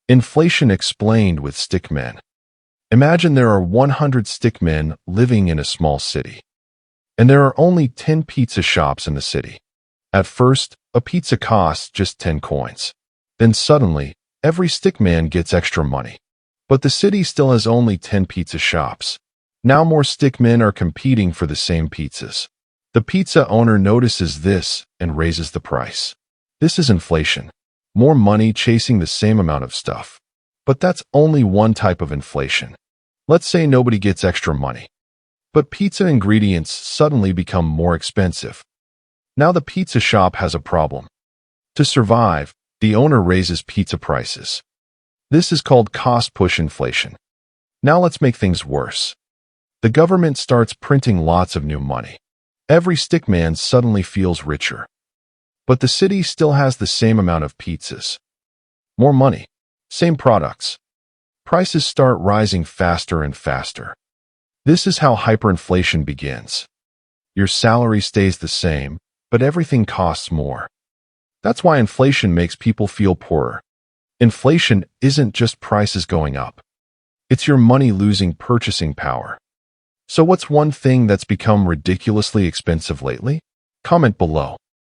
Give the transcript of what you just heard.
Inflation explained with Stickman. Imagine there are 100 stickmen living in a small city, and there are only 10 pizza shops in the city. At first, a pizza costs just 10 coins. Then suddenly, every stickman gets extra money. But the city still has only 10 pizza shops. Now more stickmen are competing for the same pizzas. The pizza owner notices this and raises the price. This is inflation. More money chasing the same amount of stuff. But that's only one type of inflation. Let's say nobody gets extra money. But pizza ingredients suddenly become more expensive. Now the pizza shop has a problem. To survive, the owner raises pizza prices. This is called cost-push inflation. Now let's make things worse. The government starts printing lots of new money. Every stickman suddenly feels richer. But the city still has the same amount of pizzas. More money, same products. Prices start rising faster and faster. This is how hyperinflation begins. Your salary stays the same, but everything costs more. That's why inflation makes people feel poorer. Inflation isn't just prices going up. It's your money losing purchasing power. So what's one thing that's become ridiculously expensive lately? Comment below.